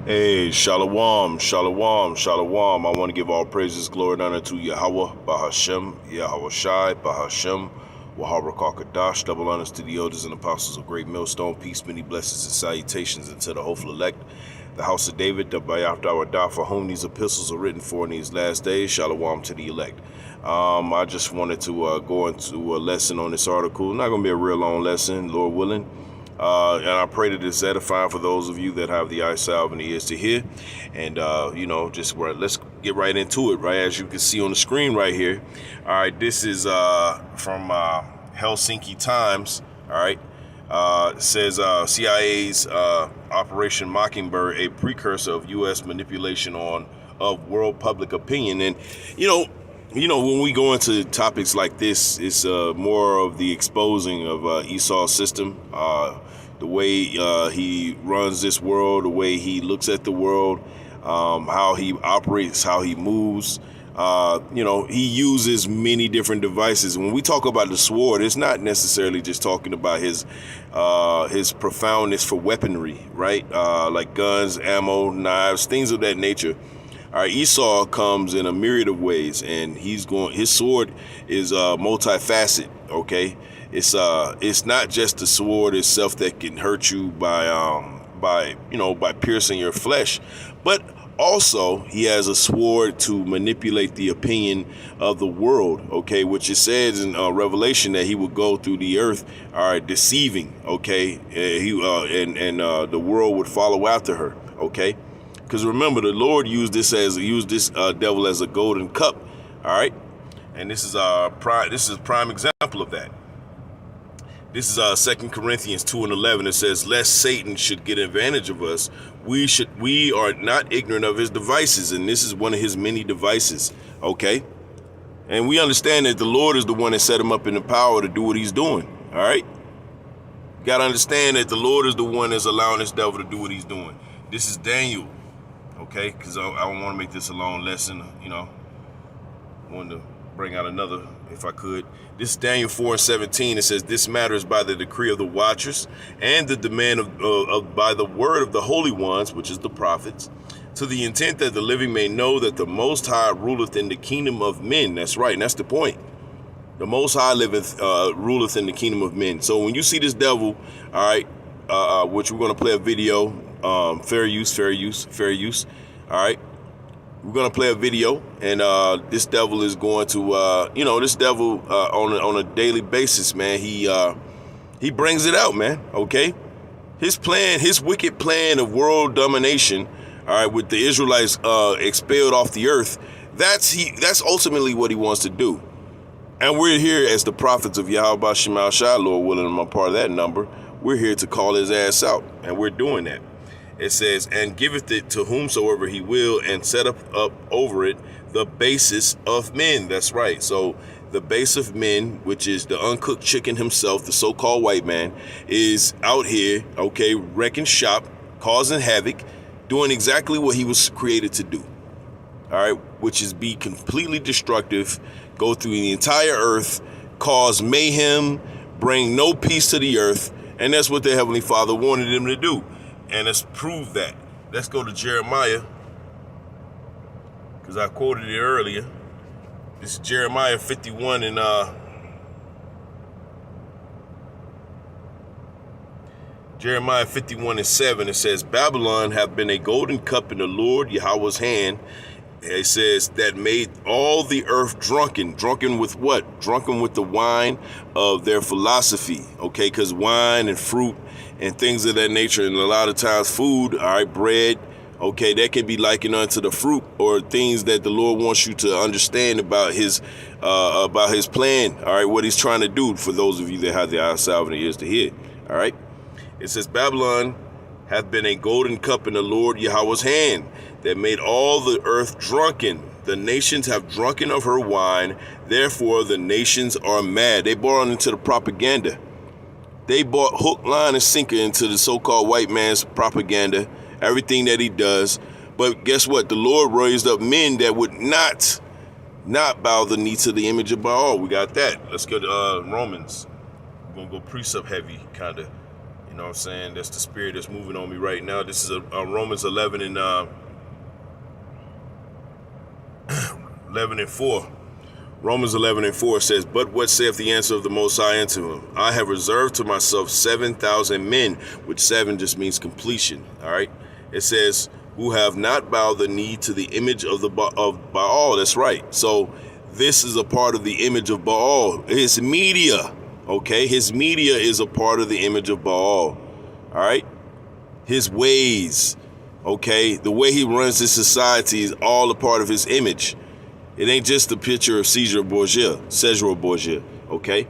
Hey, Shalom, Shalom, Shalom. I want to give all praises, glory, and honor to Yahweh, Bahashem, Yahweh Shai, Bahashem, Waharakakadash. Double honors to the elders and apostles of Great Millstone. Peace, many blessings, and salutations unto the hopeful elect, the house of David, the Bayafdawadah, for whom these epistles are written for in these last days. Shalom to the elect. I just wanted to go into a lesson on this article. Not going to be a real long lesson, Lord willing. And I pray that it's edifying for those of you that have the eye salve and the ears to hear. And, let's get right into it, right? As you can see on the screen right here. All right, this is from Helsinki Times, all right? It says CIA's Operation Mockingbird, a precursor of U.S. manipulation of world public opinion. And, when we go into topics like this, it's more of the exposing of Esau's system, the way he runs this world, the way he looks at the world, how he operates, how he moves. He uses many different devices. When we talk about the sword, it's not necessarily just talking about his profoundness for weaponry, right? Like guns, ammo, knives, things of that nature. All right, Esau comes in a myriad of ways, and his sword is multifaceted. Okay, it's not just the sword itself that can hurt you by piercing your flesh, but also he has a sword to manipulate the opinion of the world. Okay, which it says in Revelation that he would go through the earth, all right, deceiving. Okay, the world would follow after her. Okay. Because remember, the Lord used this devil as a golden cup, all right, and this is a prime example of that. This is 2 Corinthians 2:11. It says, "Lest Satan should get advantage of us, we are not ignorant of his devices," and this is one of his many devices, okay. And we understand that the Lord is the one that set him up in the power to do what he's doing, all right. You got to understand that the Lord is the one that's allowing this devil to do what he's doing. This is Daniel. Okay, because I don't want to make this a long lesson, I wanted to bring out another if I could. This is Daniel 4:17. It says, "This matter is by the decree of the watchers and the demand of by the word of the holy ones," which is the prophets, "to the intent that the living may know that the Most High ruleth in the kingdom of men." That's right, and that's the point. The Most High ruleth in the kingdom of men. So when you see this devil, all right, which we're going to play a video, fair use. All right, we're gonna play a video, and this devil is going to, this devil on a daily basis, man. He brings it out, man. Okay, his wicked plan of world domination, all right, with the Israelites expelled off the earth. That's ultimately what he wants to do. And we're here as the prophets of Yahweh Shemal Shai, Lord willing, I'm a part of that number. We're here to call his ass out, and we're doing that. It says, "And giveth it to whomsoever he will, and set up over it the basis of men." That's right. So the base of men, which is the uncooked chicken himself, the so-called white man, is out here, okay, wrecking shop, causing havoc, doing exactly what he was created to do. All right, which is be completely destructive, go through the entire earth, cause mayhem, bring no peace to the earth, and that's what the Heavenly Father wanted him to do. And let's prove that. Let's go to Jeremiah, because I quoted it earlier. This is Jeremiah 51 and Jeremiah 51:7. It says, "Babylon hath been a golden cup in the Lord Yahweh's hand." It says, "That made all the earth drunken." Drunken with what? Drunken with the wine of their philosophy. Okay, because wine and fruit and things of that nature, and a lot of times food, all right, bread, okay, that can be likened unto the fruit or things that the Lord wants you to understand about his plan, all right, what he's trying to do, for those of you that have the eyes salve and the ears to hear, all right. It says, "Babylon hath been a golden cup in the Lord Yahweh's hand, that made all the earth drunken. The nations have drunken of her wine, therefore the nations are mad." They bought into the propaganda. They bought hook, line, and sinker into the so-called white man's propaganda, everything that he does. But guess what? The Lord raised up men that would not bow the knee to the image of Baal. We got that. Let's go to Romans. We're going to go precept heavy, kind of. You know what I'm saying? That's the spirit that's moving on me right now. This is Romans 11 and 11 and 4. Romans 11 and 4 says, "But what saith the answer of the Most High unto him? I have reserved to myself 7,000 men," which 7 just means completion. All right. It says, "who have not bowed the knee to the image of Baal." That's right. So this is a part of the image of Baal. His media. Okay. His media is a part of the image of Baal. All right. His ways. Okay. The way he runs this society is all a part of his image. It ain't just a picture of Cesar Borgia, okay?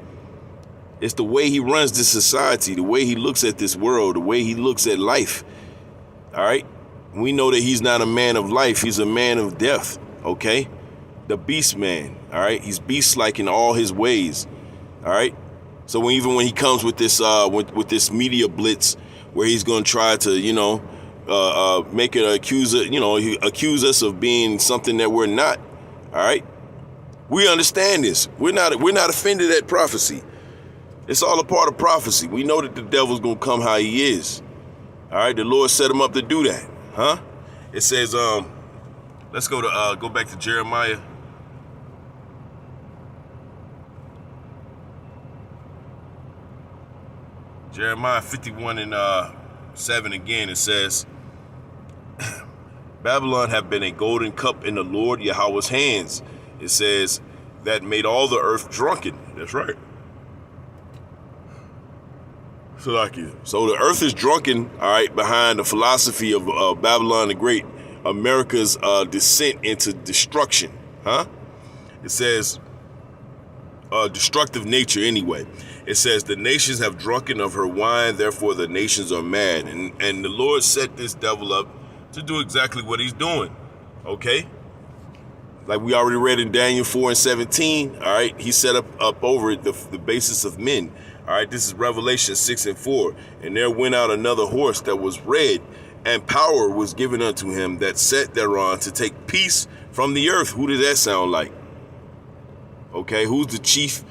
It's the way he runs this society, the way he looks at this world, the way he looks at life, all right? We know that he's not a man of life, he's a man of death, okay? The beast man, all right? He's beast-like in all his ways, all right? So even when he comes with this with this media blitz where he's going to try to, make it accuse us of being something that we're not. All right, we understand this. We're not offended at prophecy. It's all a part of prophecy. We know that the devil's gonna come how he is. All right, the Lord set him up to do that, huh? It says, let's go back to Jeremiah. Jeremiah 51 and 7 again. It says, "Babylon have been a golden cup in the Lord Yahweh's hands." It says, "that made all the earth drunken." That's right. So the earth is drunken, all right, behind the philosophy of Babylon the Great, America's descent into destruction, huh? It says, destructive nature anyway. It says, "the nations have drunken of her wine, therefore the nations are mad." And the Lord set this devil up to do exactly what he's doing, okay? Like we already read in Daniel 4 and 17, all right? He set up over it the basis of men, all right? This is Revelation 6 and 4. "And there went out another horse that was red, and power was given unto him that sat thereon to take peace from the earth." Who does that sound like? Okay, who's the chief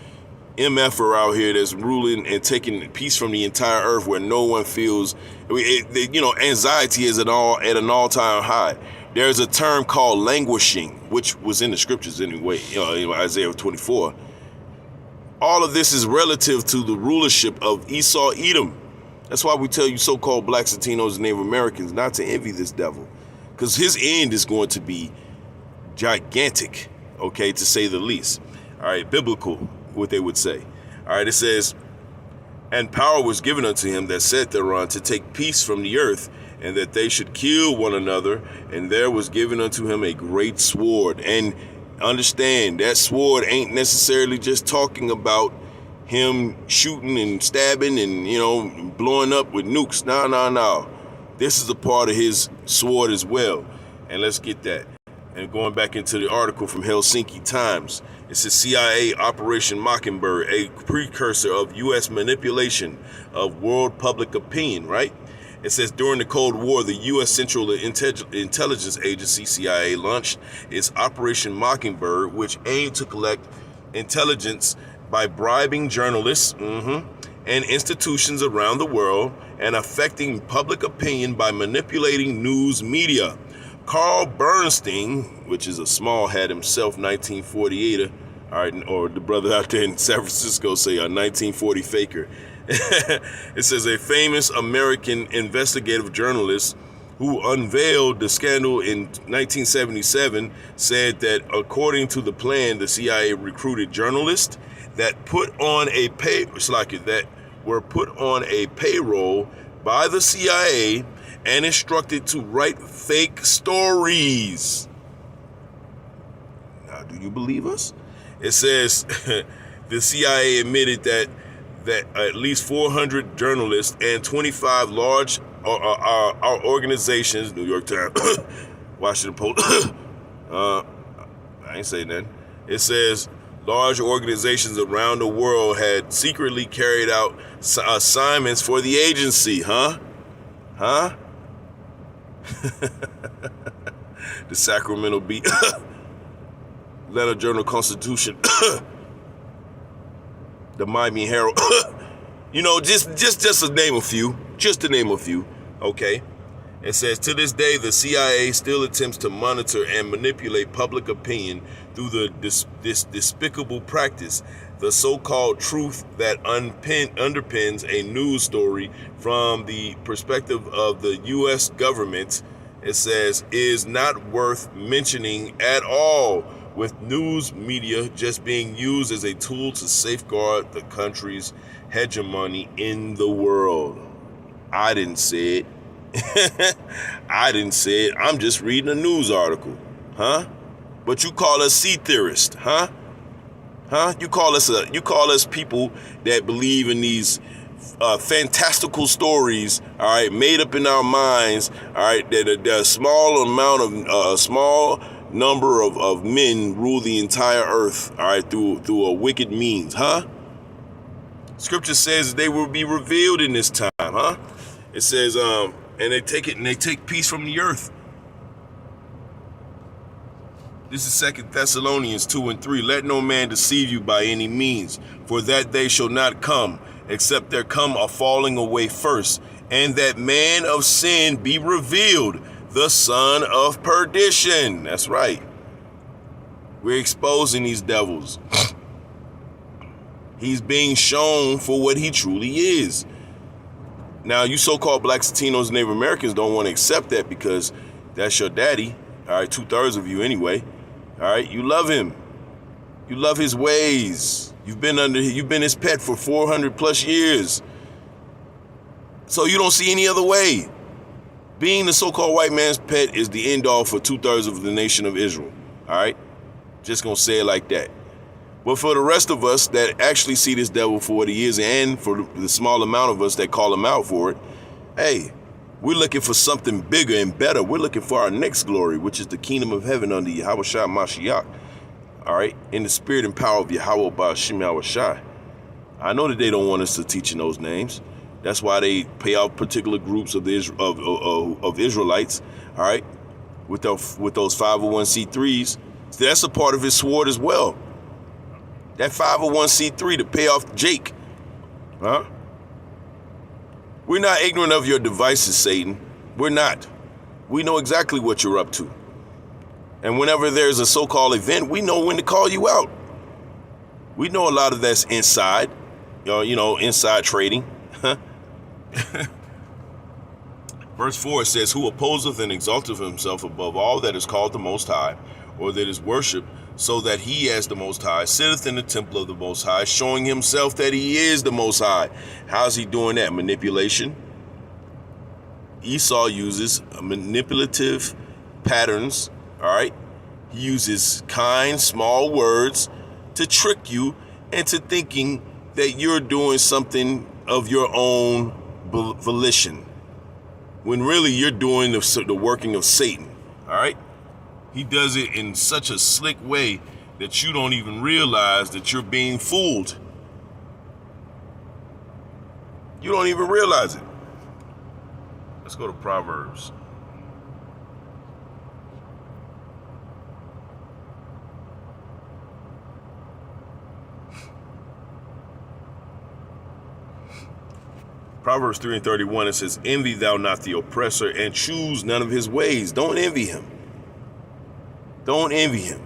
MFer out here that's ruling and taking peace from the entire earth where no one feels, anxiety is at an all-time high. There's a term called languishing, which was in the scriptures anyway, Isaiah 24. All of this is relative to the rulership of Esau Edom. That's why we tell you so-called blacks, Latinos, and Native Americans not to envy this devil, because his end is going to be gigantic, okay, to say the least. All right, biblical, what they would say. All right, it says, "and power was given unto him that sat thereon to take peace from the earth, and that they should kill one another. And there was given unto him a great sword." And understand, that sword ain't necessarily just talking about him shooting and stabbing and, blowing up with nukes. No. This is a part of his sword as well. And let's get that. And going back into the article from Helsinki Times, it says CIA Operation Mockingbird, a precursor of U.S. manipulation of world public opinion, right? It says during the Cold War, the U.S. Central Intelligence Agency, CIA, launched its Operation Mockingbird, which aimed to collect intelligence by bribing journalists and institutions around the world and affecting public opinion by manipulating news media. Carl Bernstein, which is a small hat himself, 1948, all right, or the brother out there in San Francisco say a 1940 faker. It says a famous American investigative journalist who unveiled the scandal in 1977 said that according to the plan, the CIA recruited journalists that were put on a payroll by the CIA and instructed to write fake stories. Now, do you believe us? It says the CIA admitted that at least 400 journalists and 25 large organizations, New York Times, Washington Post, I ain't saying that. It says large organizations around the world had secretly carried out assignments for the agency, huh? The Sacramento Bee, Atlanta Journal-Constitution, the Miami Herald, Just to name a few. Just to name a few. Okay. It says, to this day, the CIA still attempts to monitor and manipulate public opinion through this despicable practice. The so-called truth that underpins a news story from the perspective of the U.S. government, it says, is not worth mentioning at all, with news media just being used as a tool to safeguard the country's hegemony in the world. I didn't say it. I didn't say it. I'm just reading a news article. Huh? But you call us sea theorists, huh? Huh? You call us people that believe in these fantastical stories, all right, made up in our minds, all right, that a small number of men rule the entire earth, all right, through a wicked means, huh? Scripture says they will be revealed in this time, huh? It says, and they take peace from the earth. This is 2 Thessalonians 2:3. Let no man deceive you by any means, for that day shall not come, except there come a falling away first, and that man of sin be revealed, the son of perdition. That's right. We're exposing these devils. He's being shown for what he truly is. Now, you so-called Blacks, Latinos, and Native Americans don't want to accept that because that's your daddy. All right, 2/3 of you anyway. All right, you love him. You love his ways. You've been his pet for 400 plus years. So you don't see any other way. Being the so-called white man's pet is the end all for 2/3 of the nation of Israel. All right, just gonna say it like that. But for the rest of us that actually see this devil for what he is, and for the small amount of us that call him out for it, hey, we're looking for something bigger and better. We're looking for our next glory, which is the kingdom of heaven under Yahweh Shai Mashiach. All right, in the spirit and power of Yahweh Ba'ashim Yahweh Shai. I know that they don't want us to teach in those names. That's why they pay out particular groups of Israelites, all right, with those 501c3s. So that's a part of his sword as well. That 501c3 to pay off Jake. Huh? We're not ignorant of your devices, Satan. We're not. We know exactly what you're up to. And whenever there's a so-called event, we know when to call you out. We know a lot of that's inside, inside trading. Verse 4 says, who opposeth and exalteth himself above all that is called the Most High, or that is worshipped, so that he as the Most High sitteth in the temple of the Most High, showing himself that he is the Most High. How's he doing that? Manipulation. Esau uses manipulative patterns, all right? He uses kind, small words to trick you into thinking that you're doing something of your own volition, when really you're doing the working of Satan, all right? He does it in such a slick way that you don't even realize that you're being fooled. You don't even realize it. Let's go to Proverbs. Proverbs 3:31, it says, envy thou not the oppressor, and choose none of his ways. Don't envy him. Don't envy him.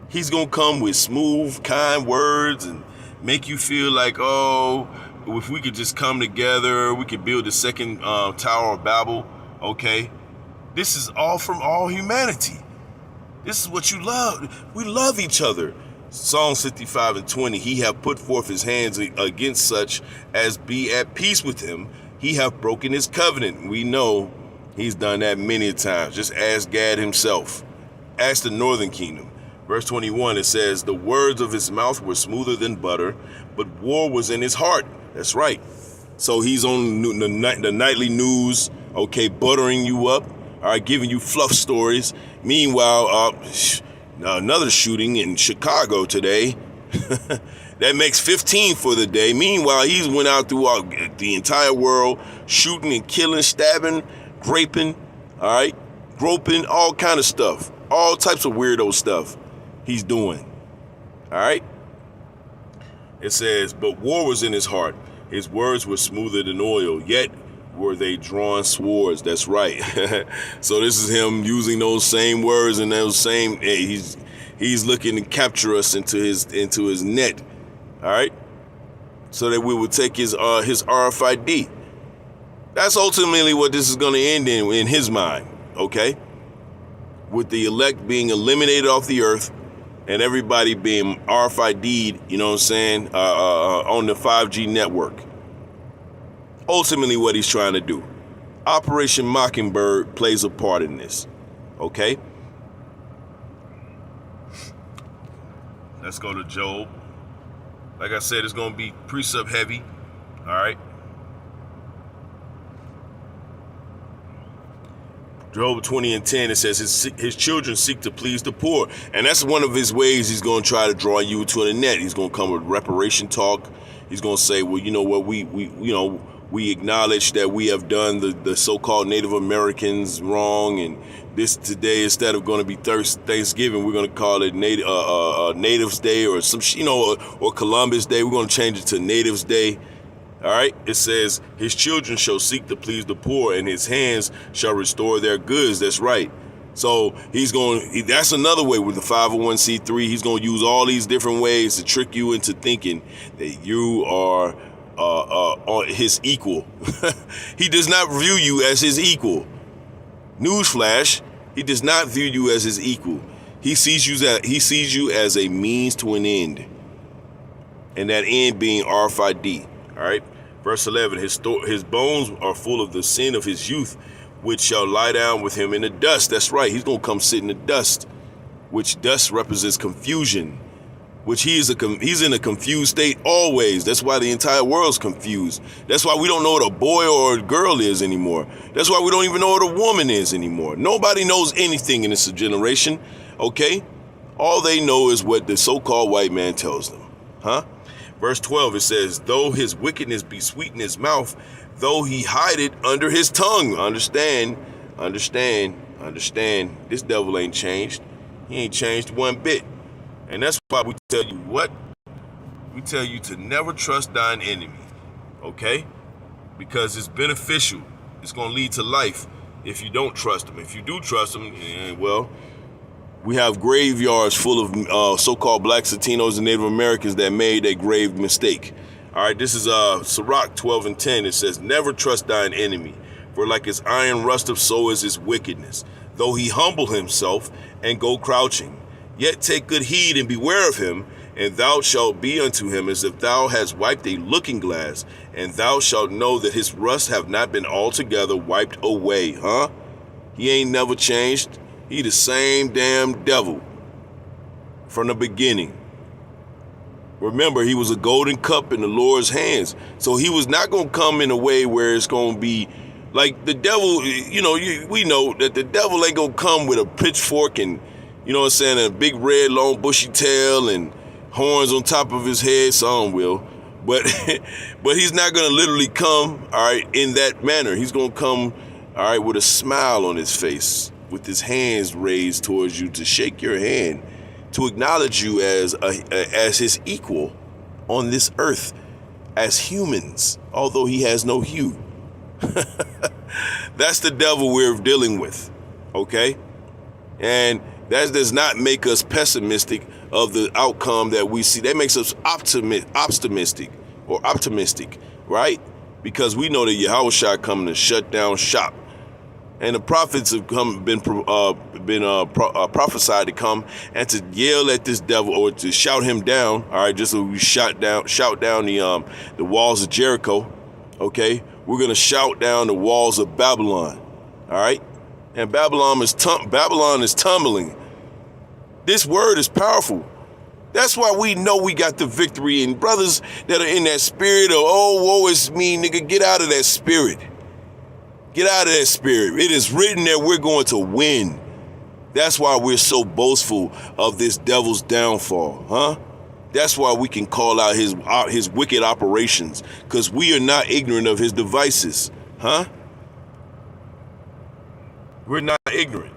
He's going to come with smooth, kind words and make you feel like, oh, if we could just come together, we could build the second Tower of Babel. Okay. This is all from all humanity. This is what you love. We love each other. Psalm 55:20, he hath put forth his hands against such as be at peace with him. He hath broken his covenant. We know he's done that many times. Just ask Gad himself. Ask the northern kingdom. Verse 21, it says, the words of his mouth were smoother than butter, but war was in his heart. That's right. So he's on the nightly news, okay, buttering you up, all right, giving you fluff stories. Meanwhile, another shooting in Chicago today. That makes 15 for the day. Meanwhile, he's went out throughout the entire world, shooting and killing, stabbing, raping, all right, groping, all kind of stuff. All types of weirdo stuff he's doing. All right. It says, but war was in his heart. His words were smoother than oil, yet were they drawn swords. That's right. So this is him using those same words and those same. He's looking to capture us into his net. All right, so that we will take his RFID. That's ultimately what this is going to end in his mind. Okay, with the elect being eliminated off the earth and everybody being RFID'd, you know what I'm saying, on the 5G network. Ultimately what he's trying to do. Operation Mockingbird plays a part in this. Okay? Let's go to Job. Like I said, it's going to be precept heavy. All right? Job 20:10, it says his children seek to please the poor. And that's one of his ways he's going to try to draw you into the net. He's going to come with reparation talk. He's going to say, well, you know what, we acknowledge that we have done the so-called Native Americans wrong, and this today, instead of going to be Thanksgiving, we're going to call it Natives Day or some, or Columbus Day. We're going to change it to Natives Day. All right, it says his children shall seek to please the poor, and his hands shall restore their goods. That's right. So that's another way with the 501c3. He's going to use all these different ways to trick you into thinking that you are his equal. He does not view you as his equal. Newsflash, he does not view you as his equal. He sees you as a means to an end, and that end being RFID. All right. Verse 11, his bones are full of the sin of his youth, which shall lie down with him in the dust. That's right. He's going to come sit in the dust, which dust represents confusion, which he's in a confused state always. That's why the entire world's confused. That's why we don't know what a boy or a girl is anymore. That's why we don't even know what a woman is anymore. Nobody knows anything in this generation. Okay. All they know is what the so-called white man tells them. Huh? Verse 12, it says, though his wickedness be sweet in his mouth, though he hide it under his tongue. Understand. This devil ain't changed. He ain't changed one bit. And that's why we tell you what? We tell you to never trust thine enemy. Okay? Because it's beneficial. It's going to lead to life if you don't trust him. If you do trust him, well, we have graveyards full of so-called blacks, Latinos, and Native Americans that made a grave mistake. All right, this is Sirach 12:10. It says, never trust thine enemy, for like his iron rusteth, so is his wickedness. Though he humble himself and go crouching, yet take good heed and beware of him, and thou shalt be unto him as if thou hast wiped a looking glass, and thou shalt know that his rust have not been altogether wiped away. Huh? He ain't never changed. He the same damn devil from the beginning. Remember, he was a golden cup in the Lord's hands. So he was not going to come in a way where it's going to be like the devil. We know that the devil ain't going to come with a pitchfork and, a big red long bushy tail and horns on top of his head. Some will. But he's not going to literally come, all right, in that manner. He's going to come, all right, with a smile on his face, with his hands raised towards you to shake your hand, to acknowledge you as his equal on this earth, as humans, although he has no hue. That's the devil we're dealing with, okay? And that does not make us pessimistic of the outcome that we see. That makes us optimistic, right? Because we know that Yahushua coming to shut down shop. And the prophets have been prophesied to come and to yell at this devil, or to shout him down. All right, just so we shout down the walls of Jericho. Okay, we're gonna shout down the walls of Babylon. All right, and Babylon is tumbling. This word is powerful. That's why we know we got the victory. And brothers that are in that spirit of, oh, woe is me, nigga, get out of that spirit. Get out of that spirit. It is written that we're going to win. That's why we're so boastful of this devil's downfall, huh? That's why we can call out his wicked operations, because we are not ignorant of his devices, huh? We're not ignorant.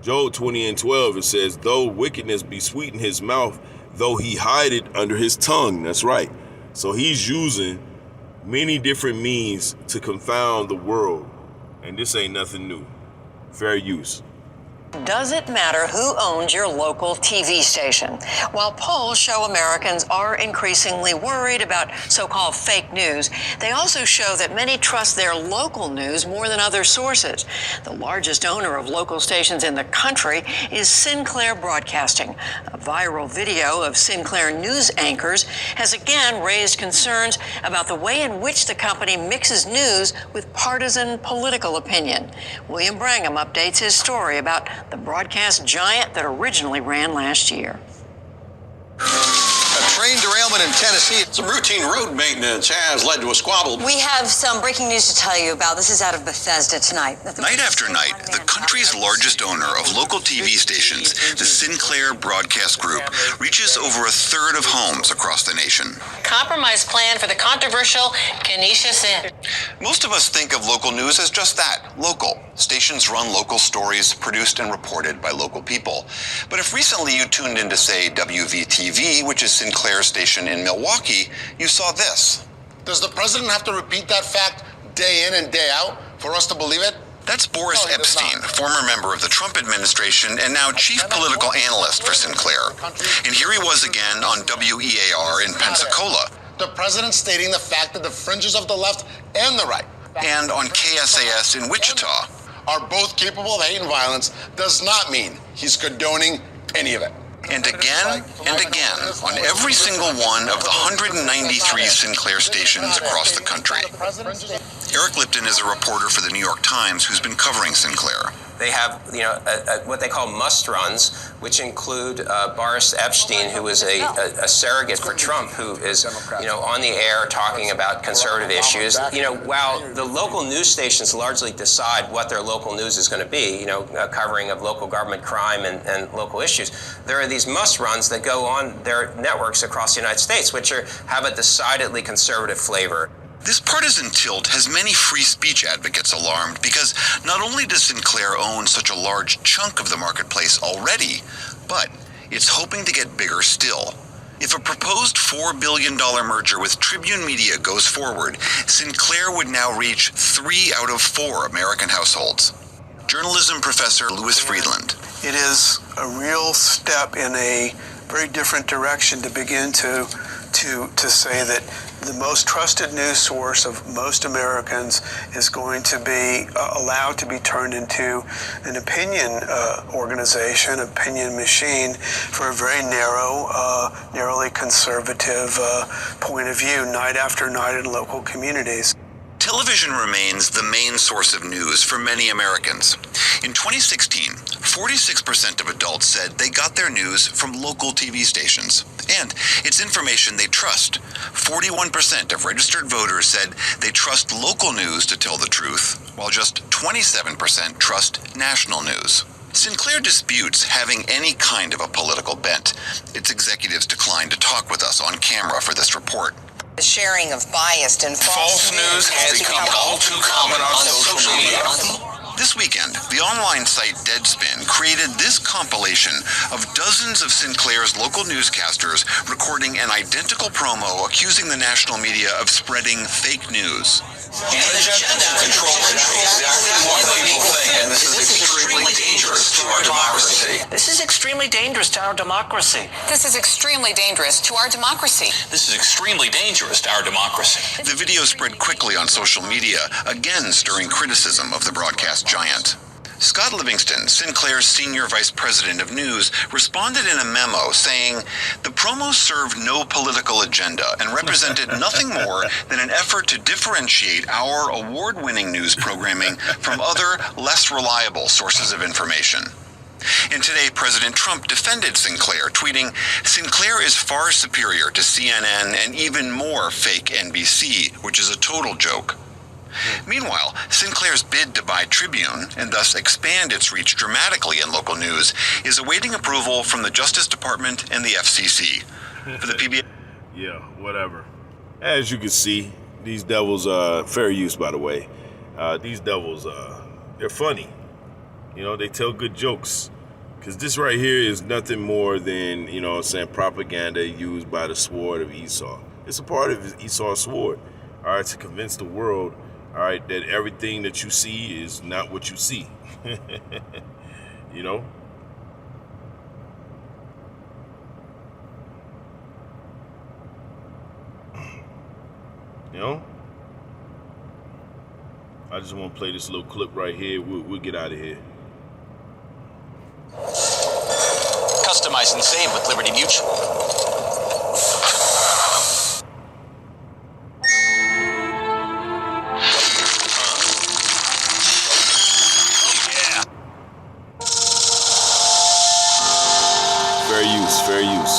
Job 20:12, it says, though wickedness be sweet in his mouth, though he hide it under his tongue. That's right. So he's using many different means to confound the world. And this ain't nothing new. Fair use. Does it matter who owns your local TV station? While polls show Americans are increasingly worried about so-called fake news, they also show that many trust their local news more than other sources. The largest owner of local stations in the country is Sinclair Broadcasting. A viral video of Sinclair news anchors has again raised concerns about the way in which the company mixes news with partisan political opinion. William Brangham updates his story about the broadcast giant that originally ran last year. A train derailment in Tennessee. Some routine road maintenance has led to a squabble. We have some breaking news to tell you about. This is out of Bethesda tonight. Night after night, the country's largest owner of local TV stations, the Sinclair Broadcast Group, reaches over a third of homes across the nation. Compromise plan for the controversial Canisius Inn. Most of us think of local news as just that, local. Stations run local stories produced and reported by local people. But if recently you tuned in to, say, WVTV, which is Sinclair's station in Milwaukee, you saw this. Does the president have to repeat that fact day in and day out for us to believe it? That's Boris Epstein, former member of the Trump administration and now chief political analyst for Sinclair. And here he was again on WEAR in Pensacola. The president stating the fact that the fringes of the left and the right and on KSAS in Wichita are both capable of hate and violence does not mean he's condoning any of it. And again on every single one of the 193 Sinclair stations across the country. Eric Lipton is a reporter for the New York Times who's been covering Sinclair. They have, what they call must runs, which include Boris Epstein, who is a surrogate for Trump, who is, on the air talking about conservative issues. While the local news stations largely decide what their local news is going to be, covering of local government crime and local issues, there are these must runs that go on their networks across the United States, which have a decidedly conservative flavor. This partisan tilt has many free speech advocates alarmed because not only does Sinclair own such a large chunk of the marketplace already, but it's hoping to get bigger still. If a proposed $4 billion merger with Tribune Media goes forward, Sinclair would now reach 3 out of 4 American households. Journalism professor Louis Friedland. It is a real step in a very different direction to begin to say that the most trusted news source of most Americans is going to be allowed to be turned into an opinion organization, opinion machine for a very narrowly conservative point of view, night after night in local communities. Television remains the main source of news for many Americans. In 2016, 46% of adults said they got their news from local TV stations, and it's information they trust. 41% of registered voters said they trust local news to tell the truth, while just 27% trust national news. Sinclair disputes having any kind of a political bent. Its executives declined to talk with us on camera for this report. The sharing of biased and false news has become all too common on social media. This weekend, the online site Deadspin created this compilation of dozens of Sinclair's local newscasters recording an identical promo accusing the national media of spreading fake news. And agenda control exactly what people think, and this is extremely dangerous to our democracy. This is extremely dangerous to our democracy. This is extremely dangerous to our democracy. This is extremely dangerous to our democracy. The video spread quickly on social media, again stirring criticism of the broadcast giant. Scott Livingston, Sinclair's senior vice president of news, responded in a memo saying the promos served no political agenda and represented nothing more than an effort to differentiate our award-winning news programming from other, less reliable sources of information. And today, President Trump defended Sinclair, tweeting, "Sinclair is far superior to CNN and even more fake NBC, which is a total joke." Meanwhile, Sinclair's bid to buy Tribune, and thus expand its reach dramatically in local news, is awaiting approval from the Justice Department and the FCC. For the PBS... Yeah, whatever. As you can see, these devils, fair use by the way, these devils, they're funny. They tell good jokes. Because this right here is nothing more than, you know what I'm saying, propaganda used by the sword of Esau. It's a part of Esau's sword, all right, to convince the world, all right, that everything that you see is not what you see. You know? You know? I just want to play this little clip right here. We'll get out of here. Customize and save with Liberty Mutual.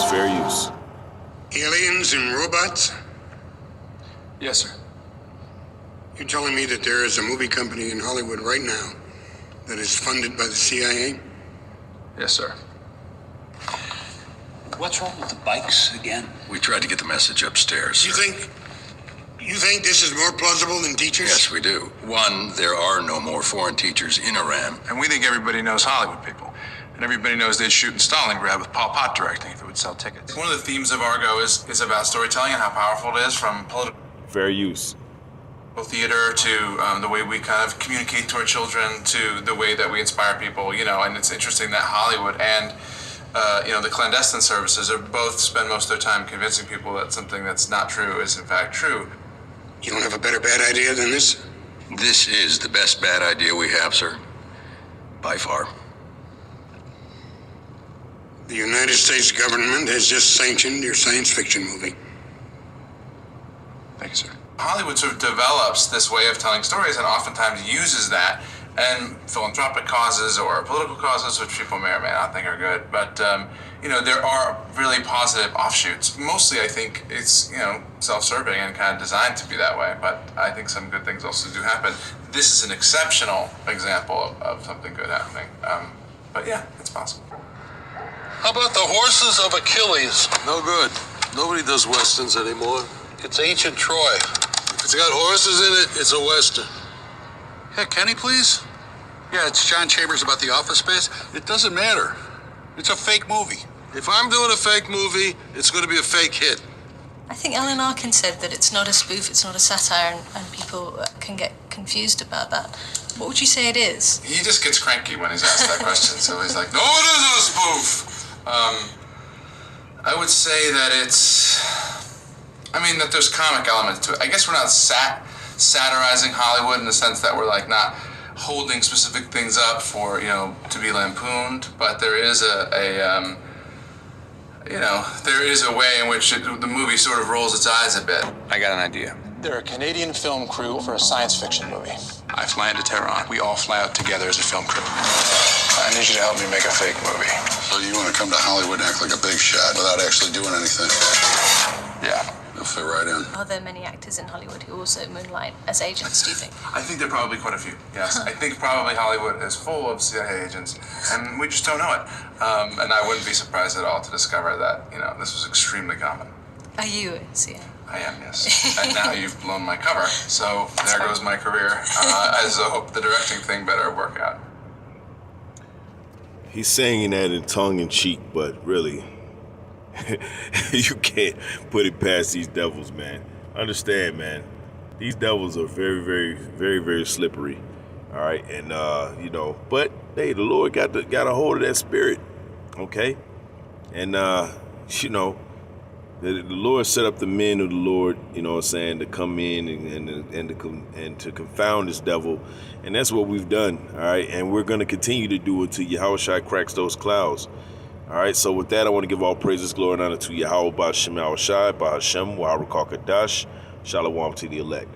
Fair use. Aliens and robots? Yes, sir. You're telling me that there is a movie company in Hollywood right now that is funded by the CIA? Yes, sir. What's wrong with the bikes again? We tried to get the message upstairs, sir. You think this is more plausible than teachers? Yes, we do. One, there are no more foreign teachers in Iran. And we think everybody knows Hollywood people. And everybody knows they'd shoot in Stalingrad with Pol Pot directing if it would sell tickets. One of the themes of Argo is about storytelling and how powerful it is, from political Fair use. theater to the way we kind of communicate to our children, to the way that we inspire people, you know. And it's interesting that Hollywood and the clandestine services are both spend most of their time convincing people that something that's not true is in fact true. You don't have a better bad idea than this? This is the best bad idea we have, sir. By far. The United States government has just sanctioned your science fiction movie. Thank you, sir. Hollywood sort of develops this way of telling stories and oftentimes uses that and philanthropic causes or political causes, which people may or may not think are good. But, there are really positive offshoots. Mostly, I think it's, self-serving and kind of designed to be that way. But I think some good things also do happen. This is an exceptional example of something good happening. But yeah, it's possible. How about the horses of Achilles? No good. Nobody does westerns anymore. It's ancient Troy. If it's got horses in it, it's a western. Yeah, Kenny, please? Yeah, it's John Chambers about the Office Space. It doesn't matter. It's a fake movie. If I'm doing a fake movie, it's going to be a fake hit. I think Alan Arkin said that it's not a spoof, it's not a satire, and people can get confused about that. What would you say it is? He just gets cranky when he's asked that question, so he's like, no, it isn't a spoof! I would say that that there's comic elements to it. I guess we're not satirizing Hollywood in the sense that we're like not holding specific things up for, to be lampooned, but there is there is a way in which the movie sort of rolls its eyes a bit. I got an idea. They're a Canadian film crew for a science fiction movie. I fly into Tehran. We all fly out together as a film crew. I need you to help me make a fake movie. So you want to come to Hollywood and act like a big shot without actually doing anything? Yeah. You'll fit right in. Are there many actors in Hollywood who also moonlight as agents, do you think? I think there are probably quite a few, yes. I think probably Hollywood is full of CIA agents, and we just don't know it. And I wouldn't be surprised at all to discover that, this was extremely common. Are you a CIA? I am, yes. And now you've blown my cover, so there goes my career. I just hope the directing thing better work out. He's saying that in tongue-in-cheek, but really, you can't put it past these devils, man. Understand, man. These devils are very, very, very, very slippery. All right, and but hey, the Lord got a hold of that spirit, okay? And the Lord set up the men of the Lord, to come in and to confound this devil. And that's what we've done, all right? And we're going to continue to do it till Yahushua cracks those clouds. All right, so with that, I want to give all praises, glory, and honor to Yahweh, Ba'ashem, Yahushua, Ba'ashem, Waharakakadash, Shalom to the elect.